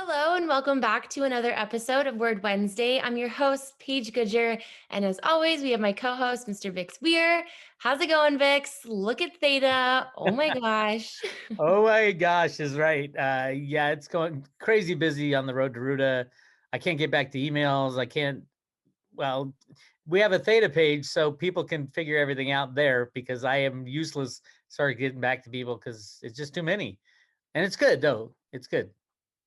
Hello and welcome back to another episode of Word Wednesday. I'm your host, Paige Goodger, and as always, we have my co-host, Mr. Vix Weir. How's it going, Vix? Look at Theta. Oh my gosh. Oh my gosh, is right. Yeah, it's going crazy busy on the road to Ruta. I can't get back to emails. I can't, well, we have a Theta page so people can figure everything out there because I am useless. Sorry, getting back to people because it's just too many. And it's good though. It's good.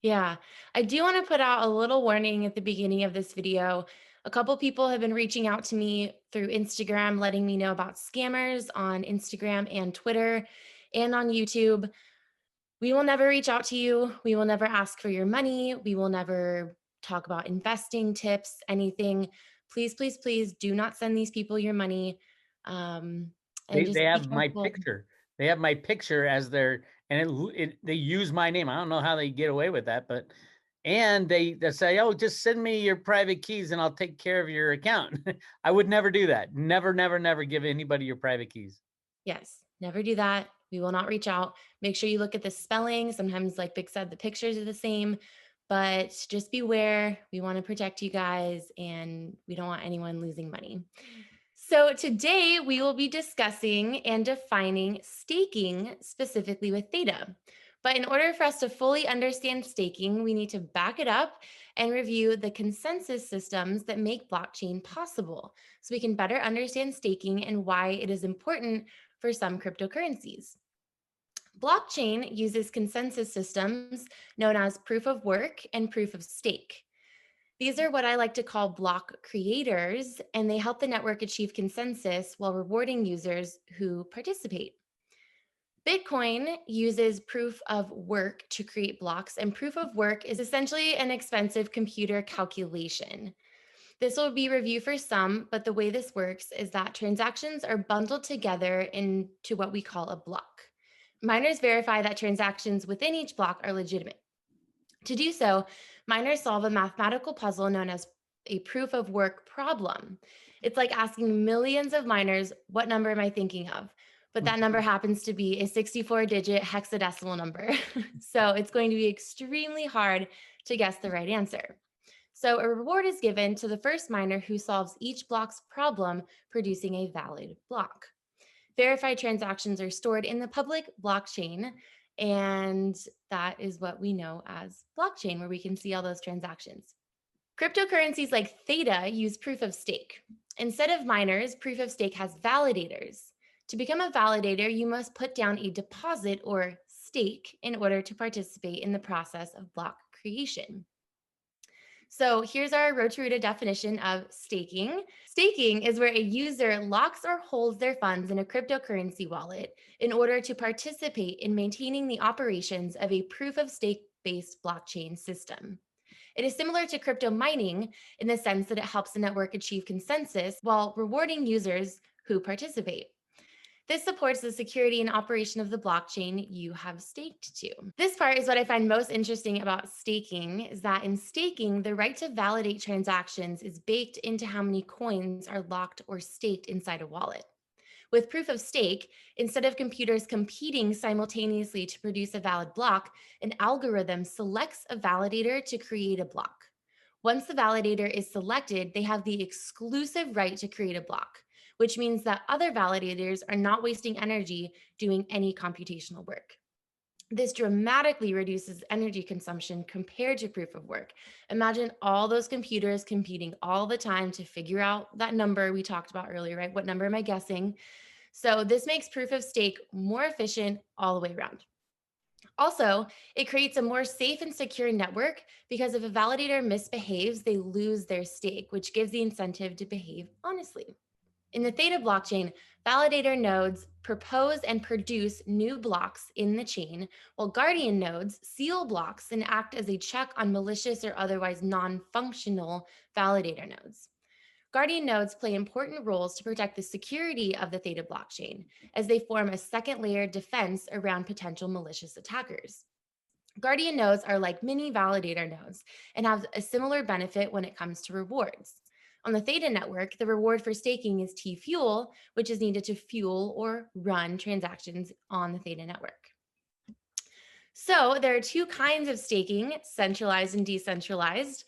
Yeah, I do want to put out a little warning at the beginning of this video. A couple people have been reaching out to me through Instagram, letting me know about scammers on Instagram and Twitter and on YouTube. We will never reach out to you. We will never ask for your money. We will never talk about investing tips, anything. Please, please, please do not send these people your money. Um, and They just be have my careful. picture. They have my picture as their, and they use my name. I don't know how they get away with that, but and they say, "Oh, just send me your private keys and I'll take care of your account." I would never do that. Never, never, never give anybody your private keys. Yes, never do that. We will not reach out. Make sure you look at the spelling. Sometimes, like Vic said, the pictures are the same, but just beware. We want to protect you guys and we don't want anyone losing money. So, today we will be discussing and defining staking specifically with Theta. But in order for us to fully understand staking, we need to back it up and review the consensus systems that make blockchain possible so we can better understand staking and why it is important for some cryptocurrencies. Blockchain uses consensus systems known as proof of work and proof of stake. These are what I like to call block creators, and they help the network achieve consensus while rewarding users who participate. Bitcoin uses proof of work to create blocks, and proof of work is essentially an expensive computer calculation. This will be review for some, but the way this works is that transactions are bundled together into what we call a block. Miners verify that transactions within each block are legitimate. To do so, miners solve a mathematical puzzle known as a proof of work problem. It's like asking millions of miners, what number am I thinking of? But that number happens to be a 64-digit hexadecimal number. So it's going to be extremely hard to guess the right answer. So a reward is given to the first miner who solves each block's problem, producing a valid block. Verified transactions are stored in the public blockchain, and that is what we know as blockchain, where we can see all those transactions. Cryptocurrencies like Theta use proof of stake. Instead of miners, proof of stake has validators. To become a validator, you must put down a deposit or stake in order to participate in the process of block creation. So here's our Roto-Rooter definition of staking. Staking is where a user locks or holds their funds in a cryptocurrency wallet in order to participate in maintaining the operations of a proof of stake-based blockchain system. It is similar to crypto mining in the sense that it helps the network achieve consensus while rewarding users who participate. This supports the security and operation of the blockchain you have staked to. This part is what I find most interesting about staking is that in staking, the right to validate transactions is baked into how many coins are locked or staked inside a wallet. With proof of stake, instead of computers competing simultaneously to produce a valid block, an algorithm selects a validator to create a block. Once the validator is selected, they have the exclusive right to create a block, which means that other validators are not wasting energy doing any computational work. This dramatically reduces energy consumption compared to proof of work. Imagine all those computers competing all the time to figure out that number we talked about earlier, right? What number am I guessing? So this makes proof of stake more efficient all the way around. Also, it creates a more safe and secure network because if a validator misbehaves, they lose their stake, which gives the incentive to behave honestly. In the Theta blockchain, validator nodes propose and produce new blocks in the chain, while guardian nodes seal blocks and act as a check on malicious or otherwise non-functional validator nodes. Guardian nodes play important roles to protect the security of the Theta blockchain, as they form a second layer defense around potential malicious attackers. Guardian nodes are like mini validator nodes and have a similar benefit when it comes to rewards. On the Theta network, the reward for staking is T fuel, which is needed to fuel or run transactions on the Theta network. So there are two kinds of staking, centralized and decentralized.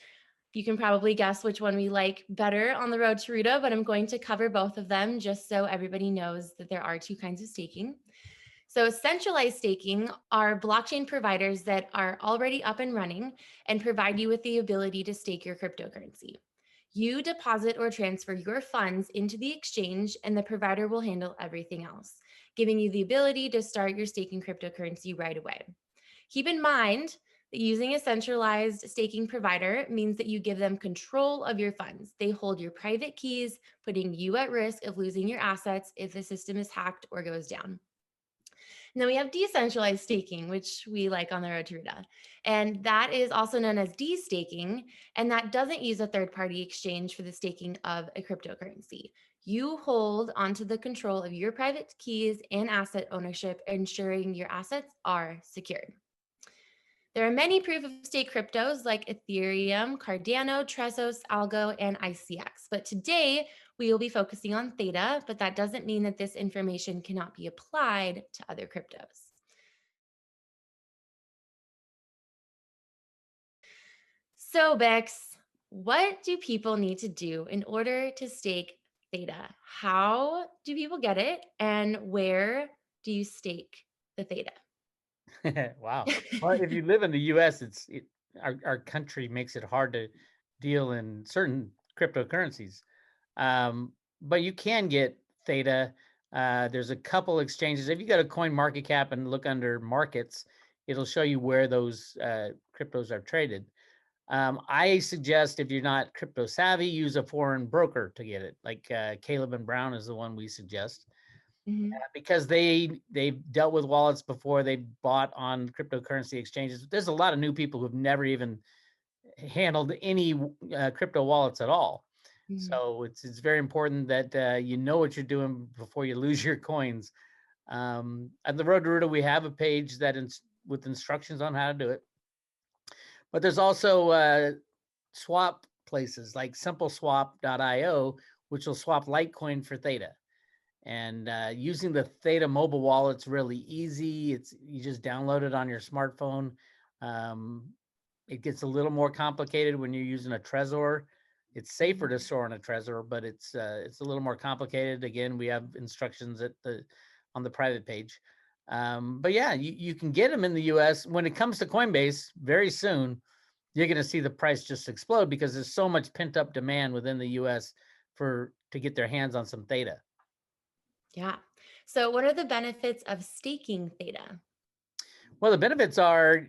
You can probably guess which one we like better on the road to Ruta, but I'm going to cover both of them just so everybody knows that there are two kinds of staking. So, centralized staking are blockchain providers that are already up and running and provide you with the ability to stake your cryptocurrency. You deposit or transfer your funds into the exchange, and the provider will handle everything else, giving you the ability to start your staking cryptocurrency right away. Keep in mind that using a centralized staking provider means that you give them control of your funds. They hold your private keys, putting you at risk of losing your assets if the system is hacked or goes down. And then we have decentralized staking, which we like on the road to Ruta. And that is also known as dStaking. And that doesn't use a third party exchange for the staking of a cryptocurrency. You hold onto the control of your private keys and asset ownership, ensuring your assets are secured. There are many proof of stake cryptos like Ethereum, Cardano, Trezor, Algo, and ICX. But today we will be focusing on Theta, but that doesn't mean that this information cannot be applied to other cryptos. So, Bex, what do people need to do in order to stake Theta? How do people get it? And where do you stake the Theta? Wow. Well, if you live in the US, our country makes it hard to deal in certain cryptocurrencies. But you can get Theta. There's a couple exchanges. If you go to Coin Market Cap and look under markets, it'll show you where those cryptos are traded. I suggest if you're not crypto savvy, use a foreign broker to get it. Like Caleb and Brown is the one we suggest Mhm. because they've dealt with wallets before. They bought on cryptocurrency exchanges. There's a lot of new people who've never even handled any crypto wallets at all. Mhm. So it's very important that you know what you're doing before you lose your coins. At the Road to Ruta, we have a page with instructions on how to do it. But there's also swap places like simpleswap.io, which will swap Litecoin for Theta. And using the Theta mobile wallet's really easy. You just download it on your smartphone. Um, it gets a little more complicated when you're using a Trezor. It's safer to Mhm. store on a Trezor, but it's a little more complicated. Again, we have instructions on the private page. But yeah, you can get them in the U.S. When it comes to Coinbase, very soon you're going to see the price just explode because there's so much pent up demand within the U.S. to get their hands on some Theta. Yeah. So, what are the benefits of staking Theta? Well, the benefits are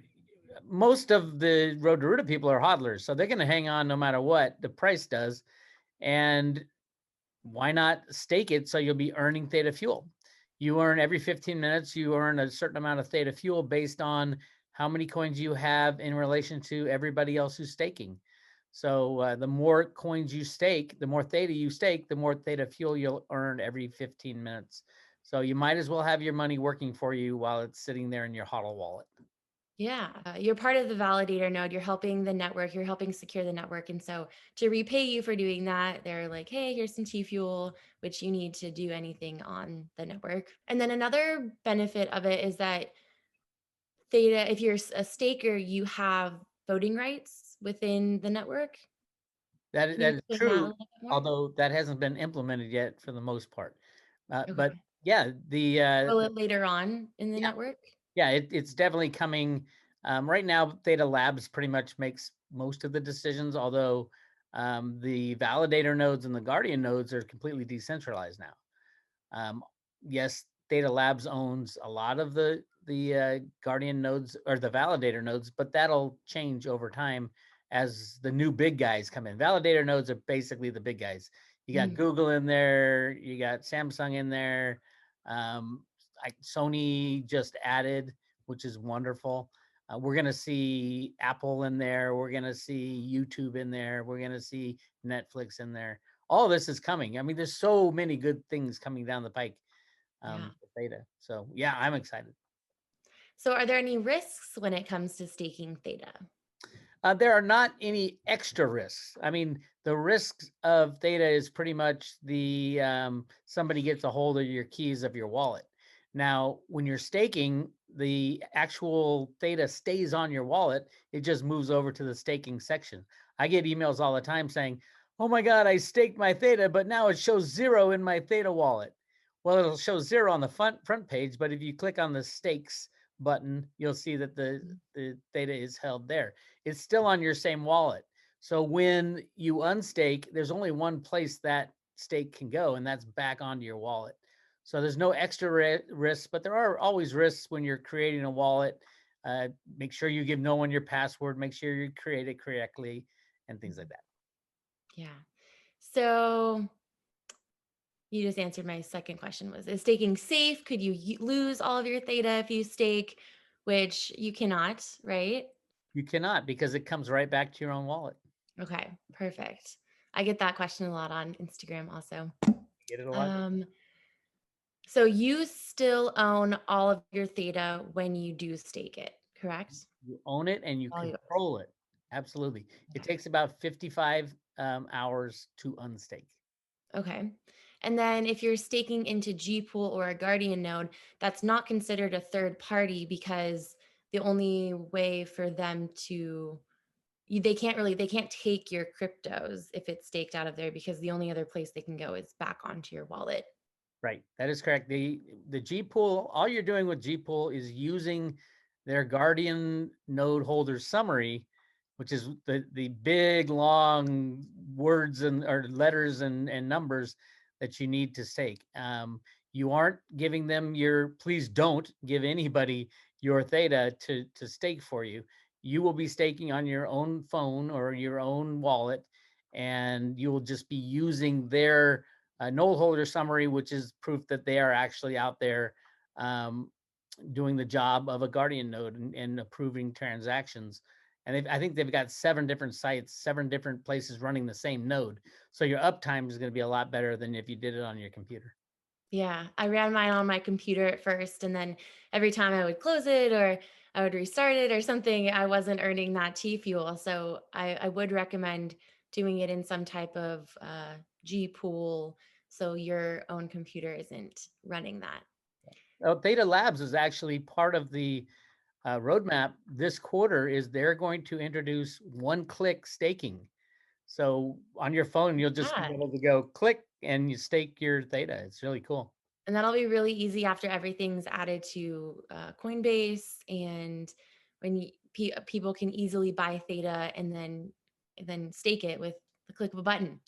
most of the Road to Ruta people are hodlers, so they're going to hang on no matter what the price does. And why not stake it so you'll be earning Theta fuel? You earn every 15 minutes, you earn a certain amount of Theta fuel based on how many coins you have in relation to everybody else who's staking. So the more coins you stake, the more Theta you stake, the more Theta fuel you'll earn every 15 minutes. So you might as well have your money working for you while it's sitting there in your HODL wallet. Yeah, you're part of the validator node. You're helping the network. You're helping secure the network. And so, to repay you for doing that, they're like, hey, here's some T fuel, which you need to do anything on the network. And then another benefit of it is that Theta, if you're a staker, you have voting rights within the network. Can you That is explain that a true, little bit more? although that hasn't been implemented yet for the most part. But Okay. yeah, Will it later on in the yeah, network? yeah, it's definitely coming. Right now, Theta Labs pretty much makes most of the decisions, although the validator nodes and the Guardian nodes are completely decentralized now. Um, yes, Theta Labs owns a lot of the Guardian nodes or the validator nodes, but that'll change over time as the new big guys come in. Validator nodes are basically the big guys. You got Mhm. Google in there, you got Samsung in there. Um, Sony just added, which is wonderful. We're going to see Apple in there. We're going to see YouTube in there. We're going to see Netflix in there. All this is coming. I mean, there's so many good things coming down the pike Yeah. with Theta. So yeah, I'm excited. So, are there any risks when it comes to staking Theta? There are not any extra risks. I mean, the risks of Theta is pretty much the somebody gets a hold of your keys of your wallet. Now, when you're staking, the actual theta stays on your wallet. It just moves over to the staking section. I get emails all the time saying, "Oh my God, I staked my theta, but now it shows 0 in my theta wallet." Well, it'll show 0 on the front page, but if you click on the stakes button, you'll see that Mhm. the theta is held there. It's still on your same wallet. So when you unstake, there's only one place that stake can go, and that's back onto your wallet. So there's no extra risks, but there are always risks when you're creating a wallet. Make sure you give no one your password. Make sure you create it correctly, and things like Mhm. that. Yeah. So you just answered my second question was, is staking safe? Could you lose all of your theta if you stake, which you cannot, right? You cannot, because it comes right back to your own wallet. Okay, perfect. I get that question a lot on Instagram also. You get it a lot. Um, so you still own all of your theta when you do stake it, correct? You own it and you All yours. control it. Absolutely. It Okay. takes about 55 hours to unstake. Okay. And then if you're staking into Gpool or a Guardian node, that's not considered a third party because the only way for them to they can't take your cryptos if it's staked out of there because the only other place they can go is back onto your wallet. Right. That is correct. The G pool, all you're doing with G pool is using their Guardian node holder summary, which is the big long words and or letters and numbers that you need to stake. You aren't giving them your, please don't give anybody your theta to stake for you. You will be staking on your own phone or your own wallet, and you will just be using their node holder summary, which is proof that they are actually out there um, doing the job of a Guardian node and approving transactions. And I think they've got 7 different sites, 7 different places running the same node. So your uptime is going to be a lot better than if you did it on your computer. Yeah, I ran mine on my computer at first, and then every time I would close it or I would restart it or something, I wasn't earning that T fuel. So I would recommend doing it in some type of G pool so your own computer isn't running that. Theta Labs is actually part of the roadmap this quarter. Is they're going to introduce one-click staking. So on your phone, you'll just be Yeah. able to go click and you stake your theta. It's really cool. And that'll be really easy after everything's added to Coinbase, and when people can easily buy Theta and then stake it with the click of a button.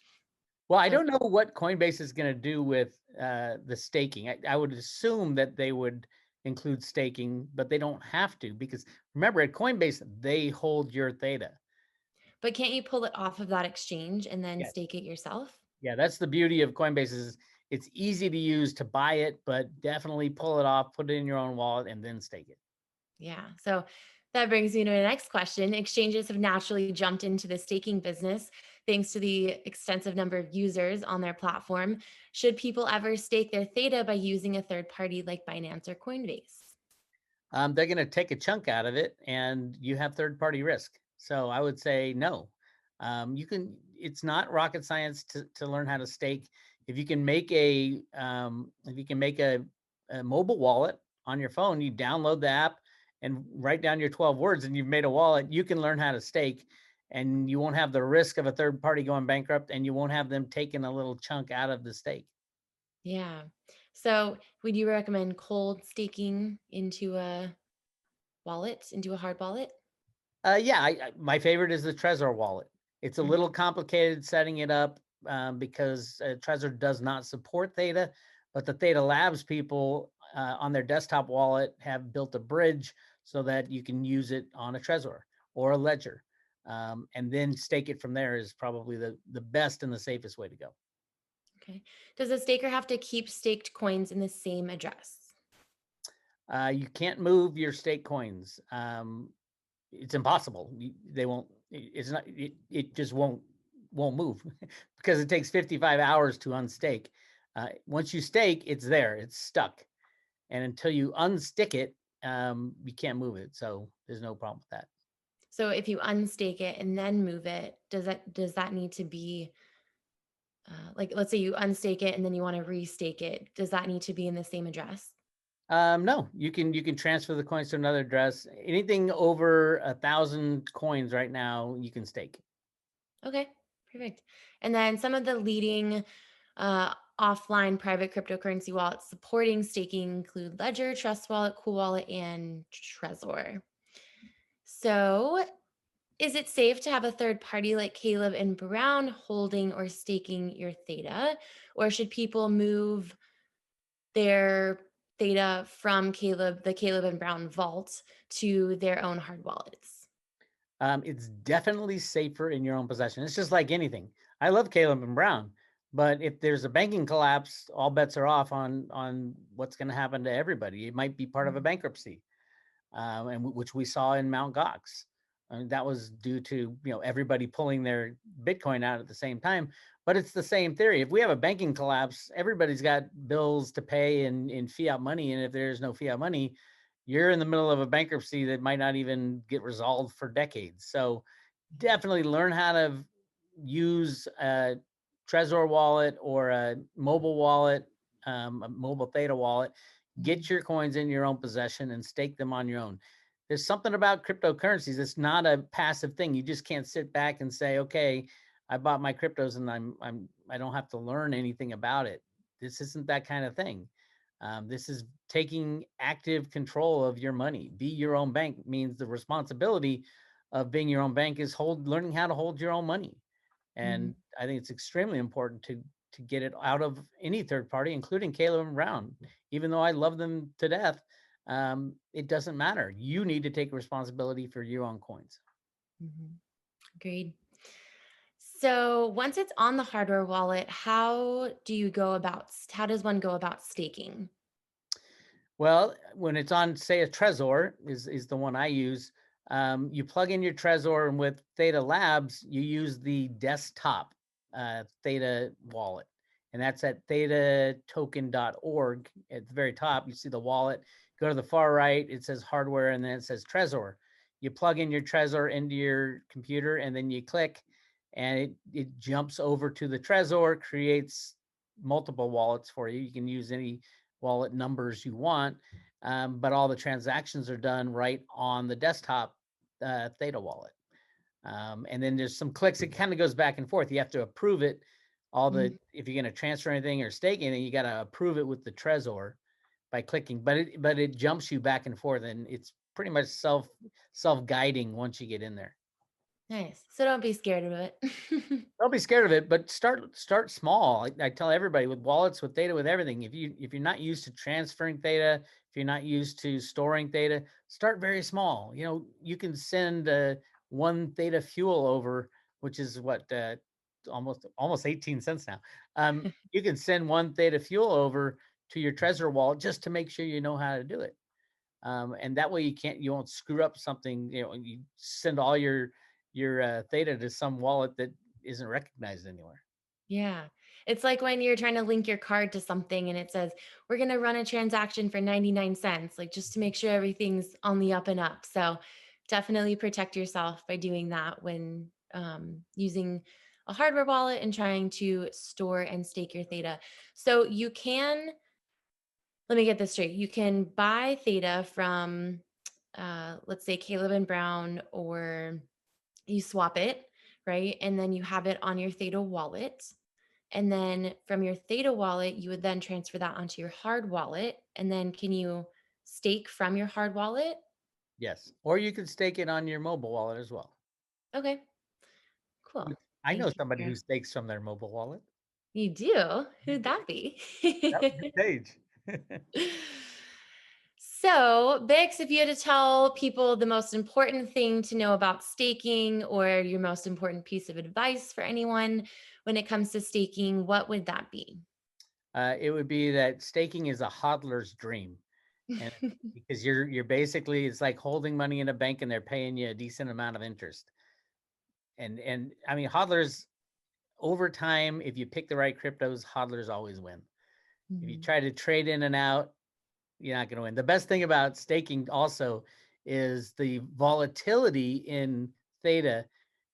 Well, I So don't know what Coinbase is going to do with the staking. I would assume that they would include staking, but they don't have to because remember at Coinbase they hold your theta. but can't you pull it off of that exchange and then Yes. stake it yourself? Yeah, that's the beauty of Coinbase is it's easy to use to buy it, but definitely pull it off, put it in your own wallet, and then stake it. Yeah. So that brings me to the next question. Exchanges have naturally jumped into the staking business thanks to the extensive number of users on their platform. Should people ever stake their Theta by using a third party like Binance or Coinbase? They're going to take a chunk out of it, and you have third-party risk. So I would say no. You can. It's not rocket science to learn how to stake. If you can make a mobile wallet on your phone, you download the app and write down your 12 words, and you've made a wallet. You can learn how to stake, and you won't have the risk of a third party going bankrupt, and you won't have them taking a little chunk out of the stake. Yeah. So, would you recommend cold staking into a wallet, into a hard wallet? Yeah, my favorite is the Trezor wallet. It's a Mhm. little complicated setting it up because Trezor does not support Theta, but the Theta Labs people on their desktop wallet have built a bridge so that you can use it on a Trezor or a Ledger, and then stake it from there is probably the best and the safest way to go. Okay. Does a staker have to keep staked coins in the same address? You can't move your stake coins. It's impossible. They won't. It's not. It just won't move because it takes 55 hours to unstake. Once you stake, it's there. It's stuck, and until you unstick it, you can't move it. So there's no problem with that. So, if you unstake it and then move it, does that need to be like let's say you unstake it and then you want to restake it, does that need to be in the same address? No, you can transfer the coins to another address. Anything over 1,000 coins right now, you can stake. Okay, perfect. And then some of the leading offline private cryptocurrency wallets supporting staking include Ledger, Trust Wallet, Cool Wallet, and Trezor. So, is it safe to have a third party like Caleb and Brown holding or staking your Theta? Or should people move their Theta from the Caleb and Brown vault to their own hard wallets? It's definitely safer in your own possession. It's just like anything. I love Caleb and Brown, but if there's a banking collapse, all bets are off on what's going to happen to everybody. It might be part of a Mhm. bankruptcy, which we saw in Mount Gox. That was due to everybody pulling their Bitcoin out at the same time. But it's the same theory. If we have a banking collapse, everybody's got bills to pay in fiat money, and if there's no fiat money, you're in the middle of a bankruptcy that might not even get resolved for decades. So definitely learn how to use a Trezor wallet or a mobile wallet, a mobile Theta wallet. Get Mhm. your coins in your own possession and stake them on your own. There's something about cryptocurrencies. It's not a passive thing. You just can't sit back and say, "Okay, I bought my cryptos and I don't have to learn anything about it." This isn't that kind of thing. This is taking active control of your money. Be your own bank means the responsibility of being your own bank is learning how to hold your own money. And Mhm. I think it's extremely important to get it out of any third party, including Caleb and Brown. Even though I love them to death, it doesn't matter. You need to take responsibility for your own coins. Mhm. Agreed. So once it's on the hardware wallet, how does one go about staking? Well, when it's on, say, a Trezor is the one I use. You plug in your Trezor, and with Theta Labs, you use the desktop Theta wallet, and that's at thetatoken.org. At the very top, you see the wallet. Go to the far right, it says hardware, and then it says Trezor. You plug in your Trezor into your computer, and then you click, and it jumps over to the Trezor, creates multiple wallets for you. You can use any wallet numbers you want, but all the transactions are done right on the desktop Theta wallet. And then there's some clicks. It kind of goes back and forth. You have to approve it. Mhm. If you're going to transfer anything or stake anything, you got to approve it with the Trezor by clicking. But it jumps you back and forth, and it's pretty much self guiding once you get in there. Nice. So don't be scared of it. Don't be scared of it, but start small. I tell everybody with wallets, with Theta, with everything. If you're not used to transferring Theta, if you're not used to storing Theta, start very small. You can send one Theta fuel over, which is what almost 18 cents now. You can send one Theta fuel over to your Trezor wallet just to make sure you know how to do it. And that way you won't screw up something. You send all your Theta to some wallet that isn't recognized anywhere. Yeah. It's like when you're trying to link your card to something and it says, we're going to run a transaction for 99 cents, like just to make sure everything's on the up and up. So definitely protect yourself by doing that when using a hardware wallet and trying to store and stake your Theta. So let me get this straight. You can buy Theta from, let's say, Caleb and Brown, or you swap it, right? And then you have it on your Theta wallet. And then from your Theta wallet, you would then transfer that onto your hard wallet. And then can you stake from your hard wallet? Yes. Or you could stake it on your mobile wallet as well. Okay, cool. I know Thank you somebody who for stakes from their mobile wallet. you do. Who'd that be? That would be Paige. So, Bix, if you had to tell people the most important thing to know about staking or your most important piece of advice for anyone when it comes to staking, what would that be? It would be that staking is a hodler's dream, and because you're basically it's like holding money in a bank and they're paying you a decent amount of interest. And I mean hodlers over time, if you pick the right cryptos, hodlers always win. If you Mhm. try to trade in and out, you're not going to win. The best thing about staking also is the volatility in Theta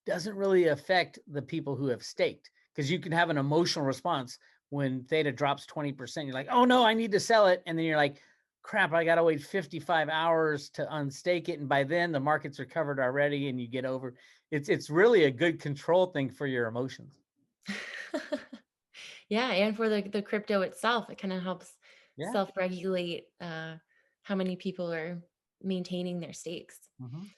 doesn't really affect the people who have staked because you can have an emotional response when Theta drops 20%. You're like, oh no, I need to sell it. And then you're like, crap, I got to wait 55 hours to unstake it. And by then the markets are covered already and you get over. It's really a good control thing for your emotions. Yeah, and for the crypto itself, it kind of helps Yeah. self-regulate how many people are maintaining their stakes. Mhm.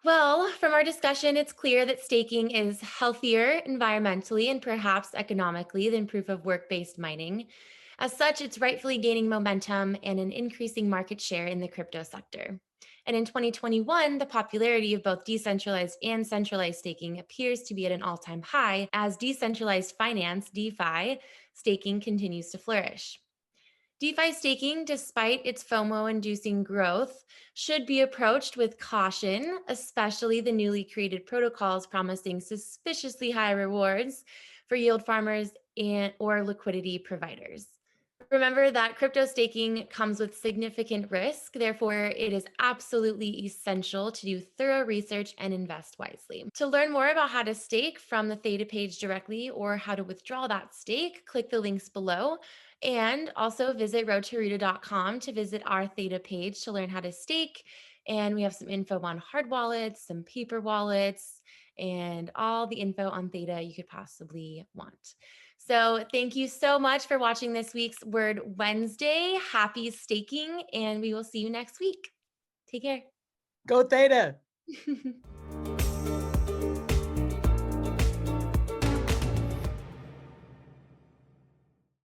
Well, from our discussion, it's clear that staking is healthier environmentally and perhaps economically than proof of work based mining. As such, it's rightfully gaining momentum and an increasing market share in the crypto sector. And in 2021, the popularity of both decentralized and centralized staking appears to be at an all time high as decentralized finance, DeFi, staking continues to flourish. DeFi staking, despite its FOMO inducing growth, should be approached with caution, especially the newly created protocols promising suspiciously high rewards for yield farmers and or liquidity providers. Remember that crypto staking comes with significant risk. Therefore, it is absolutely essential to do thorough research and invest wisely. To learn more about how to stake from the Theta page directly or how to withdraw that stake, click the links below. And also visit roadtoruta.com to visit our Theta page to learn how to stake. And we have some info on hard wallets, some paper wallets, and all the info on Theta you could possibly want. So, thank you so much for watching this week's Word Wednesday. Happy staking, and we will see you next week. Take care. Go Theta.